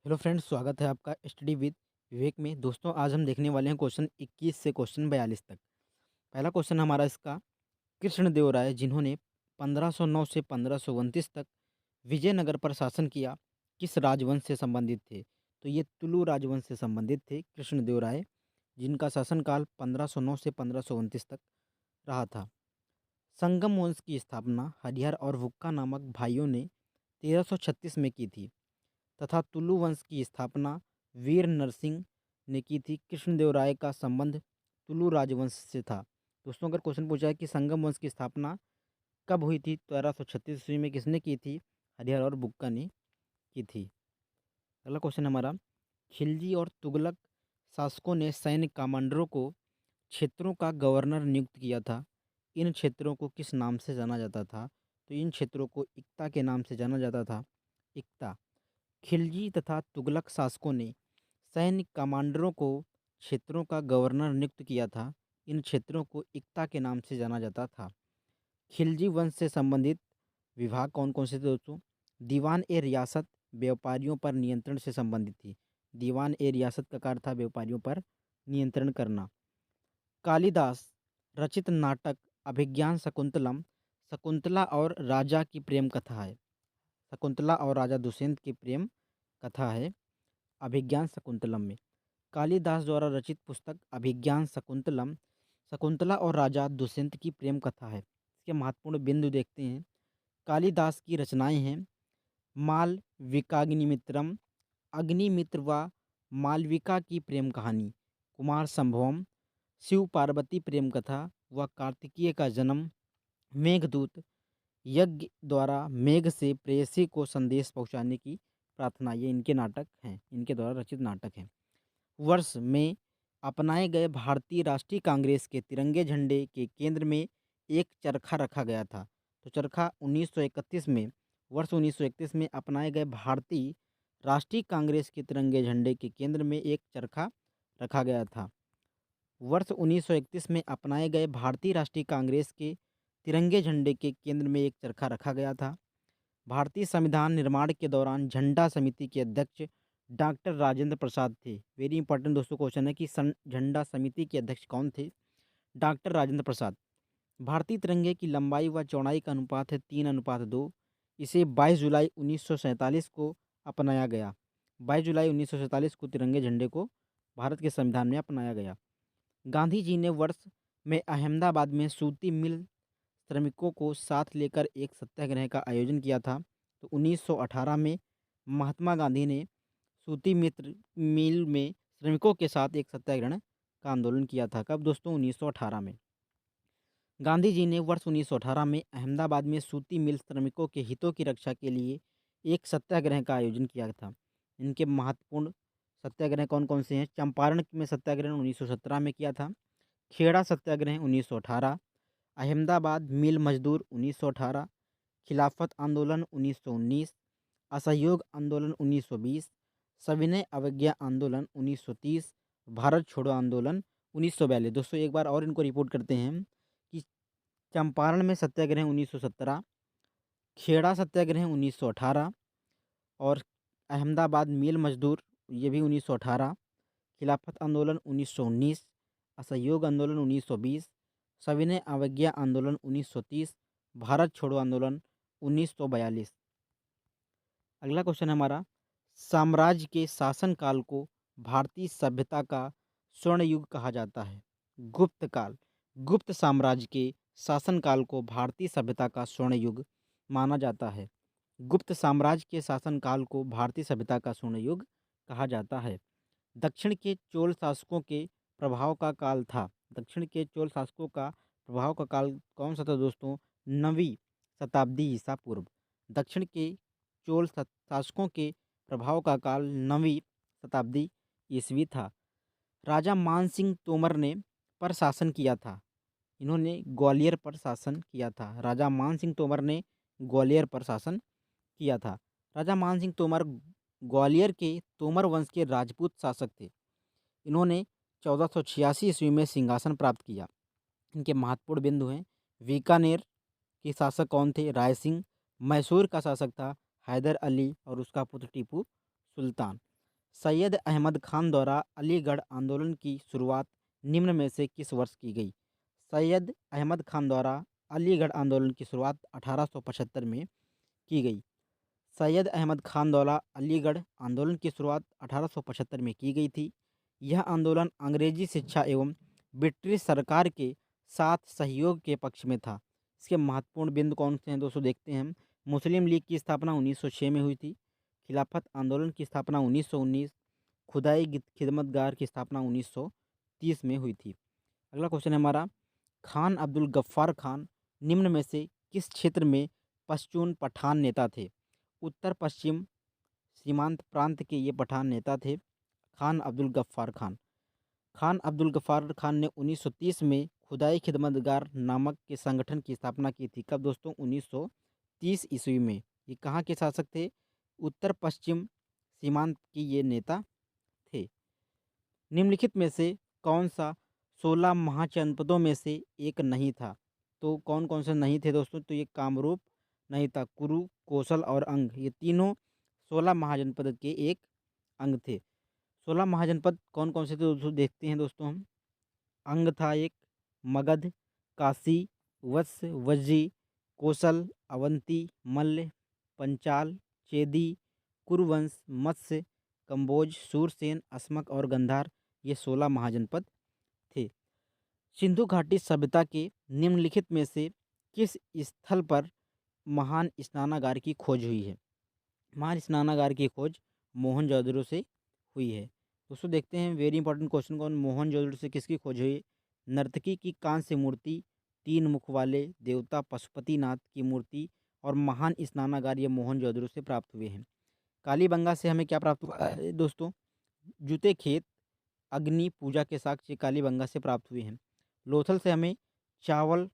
Hello friends, स्वागत है आपका स्टडी विद विवेक में। दोस्तों, आज हम देखने वाले हैं क्वेश्चन 21 से क्वेश्चन 42 तक। पहला क्वेश्चन हमारा इसका, कृष्णदेव राय जिन्होंने 1509 से 1529 तक विजयनगर पर शासन किया, किस राजवंश से संबंधित थे? तो ये तुलु राजवंश से संबंधित थे कृष्णदेव राय, जिनका शासनकाल 1509 से 1529 तक रहा था। संगम वंश की स्थापना हरिहर और वुक्का नामक भाइयों ने 1336 में की थी, तथा तुलु वंश की स्थापना वीर नरसिंह ने की थी। कृष्णदेव राय का संबंध तुलु राजवंश से था। दोस्तों, अगर क्वेश्चन पूछा है कि संगम वंश की स्थापना कब हुई थी, तो 1336 ईस्वी में किसने की थी? हरिहर और बुक्का ने की थी। अगला क्वेश्चन हमारा, खिलजी और तुगलक शासकों ने सैन्य कमांडरों को क्षेत्रों का गवर्नर नियुक्त किया था। इन क्षेत्रों को किस नाम से जाना जाता था? तो इन क्षेत्रों को इक्ता के नाम से जाना जाता था। इक्ता। खिलजी तथा तुगलक शासकों ने सैन्य कमांडरों को क्षेत्रों का गवर्नर नियुक्त किया था। इन क्षेत्रों को इक्ता के नाम से जाना जाता था। खिलजी वंश से संबंधित विभाग कौन कौन से थे दोस्तों? दीवान ए रियासत व्यापारियों पर नियंत्रण से संबंधित थी। दीवान ए रियासत का कार्य था व्यापारियों पर नियंत्रण करना। कालिदास रचित नाटक अभिज्ञान शकुंतलम शकुंतला और राजा की प्रेम कथा है। शकुंतला और राजा दुष्यंत की प्रेम कथा है अभिज्ञान शकुंतलम में। कालिदास द्वारा रचित पुस्तक अभिज्ञान शकुंतलम शकुंतला और राजा दुष्यंत की प्रेम कथा है। इसके महत्वपूर्ण बिंदु देखते हैं। कालिदास की रचनाएं हैं मालविकाग्निमित्रम, अग्निमित्र व मालविका की प्रेम कहानी, कुमार संभवम, शिव पार्वती प्रेम कथा व कार्तिकेय का जन्म, मेघदूत, यज्ञ द्वारा मेघ से प्रेयसी को संदेश पहुंचाने की प्रार्थना। ये इनके नाटक हैं, इनके द्वारा रचित नाटक हैं। वर्ष में अपनाए गए भारतीय राष्ट्रीय कांग्रेस के तिरंगे झंडे के केंद्र में एक चरखा रखा गया था। तो चरखा 1931 में, वर्ष 1931 में अपनाए गए भारतीय राष्ट्रीय कांग्रेस के तिरंगे झंडे के केंद्र में एक चरखा रखा गया था। वर्ष 1931 में अपनाए गए भारतीय राष्ट्रीय कांग्रेस के तिरंगे झंडे के केंद्र में एक चरखा रखा गया था। भारतीय संविधान निर्माण के दौरान झंडा समिति के अध्यक्ष डॉक्टर राजेंद्र प्रसाद थे। वेरी इंपॉर्टेंट दोस्तों क्वेश्चन है कि झंडा समिति के अध्यक्ष कौन थे? डॉक्टर राजेंद्र प्रसाद। भारतीय तिरंगे की लंबाई व चौड़ाई का अनुपात है 3:2। इसे 22 जुलाई 1947 को अपनाया गया। 22 जुलाई 1947 को तिरंगे झंडे को भारत के संविधान में अपनाया गया। गांधी जी ने वर्ष में अहमदाबाद में सूती मिल श्रमिकों को साथ लेकर एक सत्याग्रह का आयोजन किया था। तो 1918 में महात्मा गांधी ने सूती मित्र मिल में श्रमिकों के साथ एक सत्याग्रह का आंदोलन किया था। कब दोस्तों? 1918 में। गांधी जी ने वर्ष 1918 में अहमदाबाद में सूती मिल श्रमिकों के हितों की रक्षा के लिए एक सत्याग्रह का आयोजन किया था। इनके महत्वपूर्ण सत्याग्रह कौन कौन से हैं? चंपारण में सत्याग्रह 1917 में किया था। खेड़ा सत्याग्रह 1918, अहमदाबाद मिल मजदूर 1918, खिलाफत आंदोलन 1919, असहयोग आंदोलन 1920, सविनय अवज्ञा आंदोलन 1930, भारत छोड़ो आंदोलन 1942। दोस्तों, एक बार और इनको रिपोर्ट करते हैं कि चंपारण में सत्याग्रह 1917, खेड़ा सत्याग्रह 1918 और अहमदाबाद मिल मजदूर ये भी 1918, खिलाफत आंदोलन 1919, असहयोग आंदोलन 1920, सविनय अवज्ञा आंदोलन 1930, भारत छोड़ो आंदोलन 1942। अगला क्वेश्चन हमारा, साम्राज्य के शासनकाल को भारतीय सभ्यता का स्वर्ण युग कहा जाता है। गुप्त काल। गुप्त साम्राज्य के शासनकाल को भारतीय सभ्यता का स्वर्ण युग माना जाता है। गुप्त साम्राज्य के शासनकाल को भारतीय सभ्यता का स्वर्ण युग कहा जाता है। दक्षिण के चोल शासकों के प्रभाव का काल था। दक्षिण के चोल शासकों का प्रभाव का काल कौन सा था दोस्तों? 9वीं शताब्दी ईसा पूर्व। दक्षिण के चोल शासकों के प्रभाव का काल 9वीं शताब्दी ईस्वी था। राजा मानसिंह तोमर ने पर शासन किया था। इन्होंने ग्वालियर पर शासन किया था। राजा मानसिंह तोमर ने ग्वालियर पर शासन किया था। राजा मानसिंह तोमर ग्वालियर के तोमर वंश के राजपूत शासक थे। इन्होंने 1486 ईस्वी में सिंहासन प्राप्त किया। इनके महत्वपूर्ण बिंदु हैं, बीकानेर के शासक कौन थे? राय सिंह। मैसूर का शासक था हैदर अली और उसका पुत्र टीपू सुल्तान। सैयद अहमद खान द्वारा अलीगढ़ आंदोलन की शुरुआत निम्न में से किस वर्ष की गई? सैयद अहमद खान द्वारा अलीगढ़ आंदोलन की शुरुआत 1875 में की गई। सैयद अहमद खान द्वारा अलीगढ़ आंदोलन की शुरुआत 1875 में की गई थी। यह आंदोलन अंग्रेजी शिक्षा एवं ब्रिटिश सरकार के साथ सहयोग के पक्ष में था। इसके महत्वपूर्ण बिंदु कौन से हैं दोस्तों, देखते हैं हम। मुस्लिम लीग की स्थापना 1906 में हुई थी। खिलाफत आंदोलन की स्थापना 1919। खुदाई खिदमतगार की स्थापना 1930 में हुई थी। अगला क्वेश्चन है हमारा, खान अब्दुल गफ्फार खान निम्न में से किस क्षेत्र में पश्तून पठान नेता थे? उत्तर पश्चिम सीमांत प्रांत के ये पठान नेता थे खान अब्दुल गफ्फार खान। खान अब्दुल गफ्फार खान ने 1930 में खुदाई खिदमतगार नामक के संगठन की स्थापना की थी। कब दोस्तों? 1930 ईस्वी में। ये कहाँ के शासक थे? उत्तर पश्चिम सीमांत की ये नेता थे। निम्नलिखित में से कौन सा 16 महाजनपदों में से एक नहीं था? तो कौन कौन से नहीं थे दोस्तों? तो ये कामरूप नहीं था, कुरु, कौशल और अंग, ये तीनों 16 महाजनपद के एक अंग थे। 16 महाजनपद कौन कौन से थे दोस्तों, देखते हैं दोस्तों हम। अंग था एक, मगध, काशी, वत्स, वज्जी, कौशल, अवंती, मल्ल, पंचाल, चेदी, कुरुवंश, मत्स्य, कंबोज, सूरसेन, अस्मक और गंधार, ये 16 महाजनपद थे। सिंधु घाटी सभ्यता के निम्नलिखित में से किस स्थल पर महान स्नानागार की खोज हुई है? महान स्नानागार की खोज मोहनजोदड़ो से हुई है। दोस्तों देखते हैं वेरी इंपॉर्टेंट क्वेश्चन, कौन मोहनजोदड़ो से किसकी खोज हुई? नर्तकी की कांस्य मूर्ति, 3 मुख वाले देवता पशुपतिनाथ की मूर्ति और महान स्नानागार ये मोहनजोदड़ो से प्राप्त हुए हैं। कालीबंगा से हमें क्या प्राप्त हुआ है दोस्तों? जूते खेत, अग्नि पूजा के साक्ष्य कालीबंगा से प्राप्त हुए हैं। लोथल से हमें चावल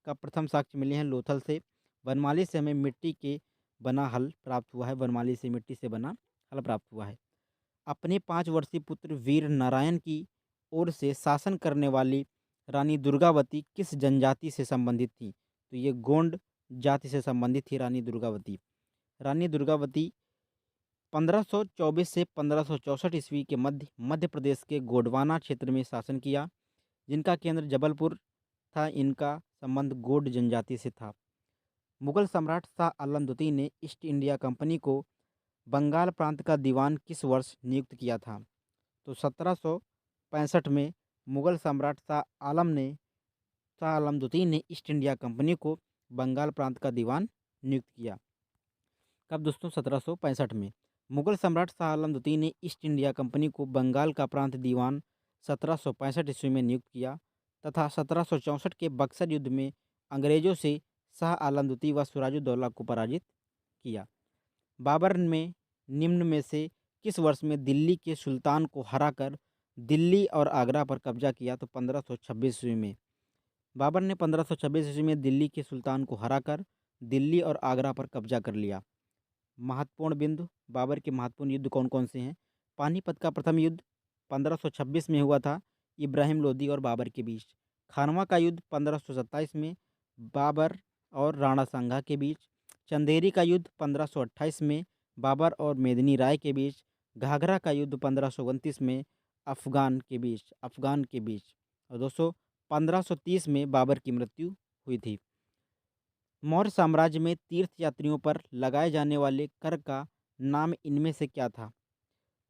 का प्रथम साक्ष्य मिले हैं, लोथल से। वनमाली से हमें मिट्टी के बना हल प्राप्त हुआ है, वनमाली से मिट्टी से बना हल प्राप्त हुआ है। अपने 5 वर्षीय पुत्र वीर नारायण की ओर से शासन करने वाली रानी दुर्गावती किस जनजाति से संबंधित थी? तो ये गोंड जाति से संबंधित थी रानी दुर्गावती। रानी दुर्गावती 1524 से 1564 ईस्वी के मध्य मध्य प्रदेश के गोंडवाना क्षेत्र में शासन किया, जिनका केंद्र जबलपुर था। इनका संबंध गोंड जनजाति से था। मुगल सम्राट शाह आलम द्वितीय ने ईस्ट इंडिया कंपनी को बंगाल प्रांत का दीवान किस वर्ष नियुक्त किया था? तो 1765 में मुगल सम्राट शाह आलम द्वितीय ने ईस्ट इंडिया कंपनी को बंगाल प्रांत का दीवान नियुक्त किया। कब दोस्तों? 1765 में। मुगल सम्राट शाह आलम द्वितीय ने ईस्ट इंडिया कंपनी को बंगाल का प्रांत दीवान 1765 ईस्वी में नियुक्त किया तथा 1764 के बक्सर युद्ध में अंग्रेजों से शाह आलम द्वितीय व सिराजुद्दौला को पराजित किया। बाबर ने निम्न में से किस वर्ष में दिल्ली के सुल्तान को हराकर दिल्ली और आगरा पर कब्जा किया? तो 1526 ईस्वी में। बाबर ने 1526 ईस्वी में दिल्ली के सुल्तान को हराकर दिल्ली और आगरा पर कब्जा कर लिया। महत्वपूर्ण बिंदु, बाबर के महत्वपूर्ण युद्ध कौन कौन से हैं? पानीपत का प्रथम युद्ध 1526 में हुआ था, इब्राहिम लोदी और बाबर के बीच। खानवा का युद्ध 1527 में बाबर और राणा सांगा के बीच। चंदेरी का युद्ध 1528 में बाबर और मेदिनी राय के बीच। घाघरा का युद्ध 1529 में अफगान के बीच। और दोस्तों 1530 में बाबर की मृत्यु हुई थी। मौर्य साम्राज्य में तीर्थ यात्रियों पर लगाए जाने वाले कर का नाम इनमें से क्या था?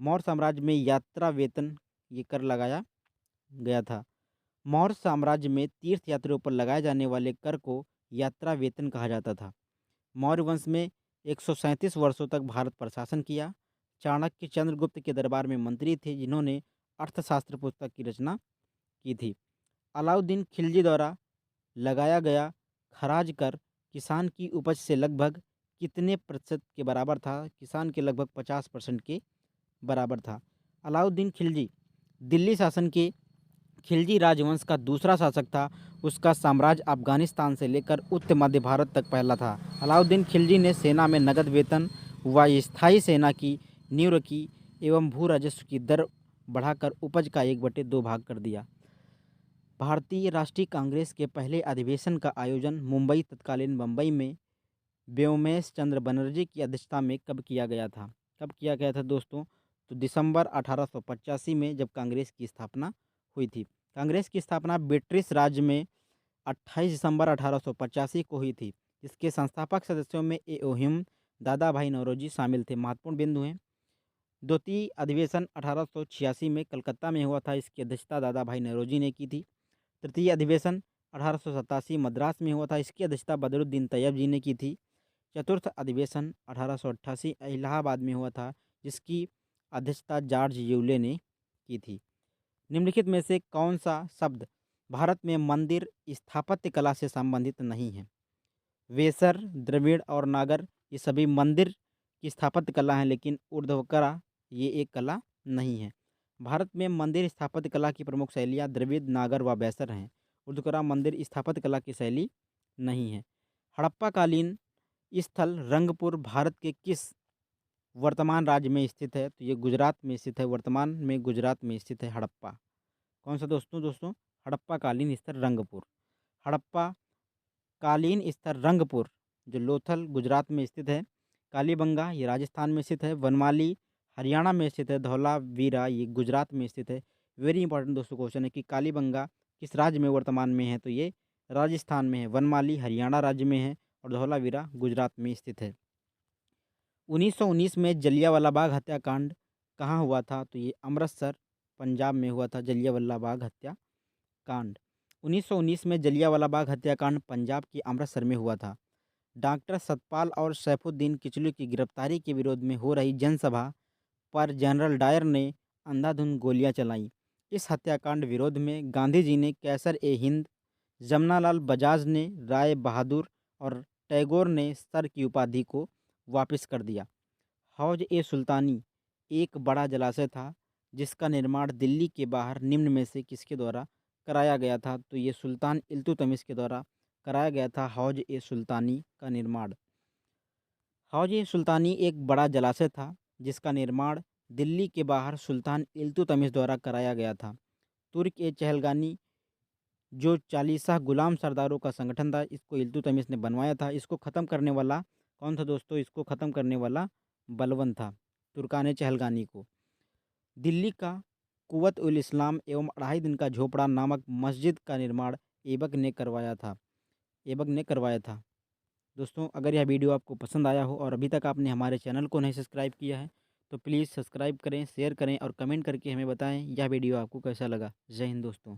मौर्य साम्राज्य में यात्रा वेतन ये कर लगाया गया था। मौर्य साम्राज्य में तीर्थ यात्रियों पर लगाए जाने वाले कर को यात्रा वेतन कहा जाता था। मौर्य वंश में 137 वर्षों तक भारत पर शासन किया। चाणक्य चंद्रगुप्त के दरबार में मंत्री थे, जिन्होंने अर्थशास्त्र पुस्तक की रचना की थी। अलाउद्दीन खिलजी द्वारा लगाया गया खराज कर किसान की उपज से लगभग कितने प्रतिशत के बराबर था? किसान के लगभग 50% के बराबर था। अलाउद्दीन खिलजी दिल्ली शासन के खिलजी राजवंश का दूसरा शासक था। उसका साम्राज्य अफगानिस्तान से लेकर उत्तर मध्य भारत तक फैला था। अलाउद्दीन खिलजी ने सेना में नगद वेतन व स्थायी सेना की नींव रखी एवं भू राजस्व की दर बढ़ाकर उपज का 1/2 भाग कर दिया। भारतीय राष्ट्रीय कांग्रेस के पहले अधिवेशन का आयोजन मुंबई तत्कालीन बम्बई में व्योमेश चंद्र बनर्जी की अध्यक्षता में कब किया गया था? कब किया गया था दोस्तों? तो दिसंबर 1885 में जब कांग्रेस की स्थापना हुई थी। कांग्रेस की स्थापना ब्रिटिश राज्य में 28 दिसंबर 1885 को हुई थी। इसके संस्थापक सदस्यों में एओहिम दादा भाई नौरोजी शामिल थे। महत्वपूर्ण बिंदु हैं। द्वितीय अधिवेशन 1886 में कलकत्ता में हुआ था। इसकी अध्यक्षता दादा भाई नौरोजी ने की थी। तृतीय अधिवेशन 1887 मद्रास में हुआ था। इसकी अध्यक्षता बदरुद्दीन तैयब जी ने की थी। चतुर्थ अधिवेशन 1888 इलाहाबाद में हुआ था, जिसकी अध्यक्षता जॉर्ज यूले ने की थी। निम्नलिखित में से कौन सा शब्द भारत में मंदिर स्थापत्य कला से संबंधित नहीं है? वेसर, द्रविड़ और नागर ये सभी मंदिर की स्थापत्य कला हैं, लेकिन ऊर्ध्वकला ये एक कला नहीं है। भारत में मंदिर स्थापत्य कला की प्रमुख शैलियाँ द्रविड़, नागर व वेसर हैं। ऊर्ध्वकला मंदिर स्थापत्य कला की शैली नहीं है। हड़प्पा कालीन स्थल रंगपुर भारत के किस वर्तमान राज्य में स्थित है? तो ये गुजरात में स्थित है। वर्तमान में गुजरात में स्थित है हड़प्पा। कौन सा दोस्तों? हड़प्पा कालीन स्थल रंगपुर। हड़प्पा कालीन स्थल रंगपुर जो लोथल गुजरात में स्थित है। कालीबंगा ये राजस्थान में स्थित है। वनमाली हरियाणा में स्थित है। धौलावीरा ये गुजरात में स्थित है। वेरी इंपॉर्टेंट दोस्तों क्वेश्चन है कि कालीबंगा किस राज्य में वर्तमान में है? तो ये राजस्थान में है। वनमाली हरियाणा राज्य में है और धौलावीरा गुजरात में स्थित है। 1919 में जलियांवाला बाग हत्याकांड कहाँ हुआ था? तो ये अमृतसर पंजाब में हुआ था जलियांवाला बाग हत्याकांड। 1919 में जलियांवाला बाग हत्याकांड पंजाब के अमृतसर में हुआ था। डॉक्टर सतपाल और सैफुद्दीन किचलू की गिरफ्तारी के विरोध में हो रही जनसभा पर जनरल डायर ने अंधाधुंध गोलियां चलाईं। इस हत्याकांड विरोध में गांधी जी ने कैसर ए हिंद, जमनालाल बजाज ने राय बहादुर और टैगोर ने सर की उपाधि को वापस कर दिया। हौज ए सुल्तानी एक बड़ा जलाशय था जिसका निर्माण दिल्ली के बाहर निम्न में से किसके द्वारा कराया गया था? तो ये सुल्तान इल्तुतमिश के द्वारा कराया गया था हौज ए सुल्तानी का निर्माण। हौज ए सुल्तानी एक बड़ा जलाशय था जिसका निर्माण दिल्ली के बाहर सुल्तान इल्तुतमिश द्वारा कराया गया था। तुर्क ए चहलगानी जो चालीसा गुलाम सरदारों का संगठन था, इसको इल्तुतमिश ने बनवाया था। इसको ख़त्म करने वाला कौन था दोस्तों? इसको ख़त्म करने वाला बलबन था, तुर्कान चहलगानी को। दिल्ली का कुव्वत उल इस्लाम एवं 2.5 दिन का झोपड़ा नामक मस्जिद का निर्माण ऐबक ने करवाया था। ऐबक ने करवाया था। दोस्तों अगर यह वीडियो आपको पसंद आया हो और अभी तक आपने हमारे चैनल को नहीं सब्सक्राइब किया है तो प्लीज़ सब्सक्राइब करें, शेयर करें और कमेंट करके हमें बताएं यह वीडियो आपको कैसा लगा। जय हिंद दोस्तों।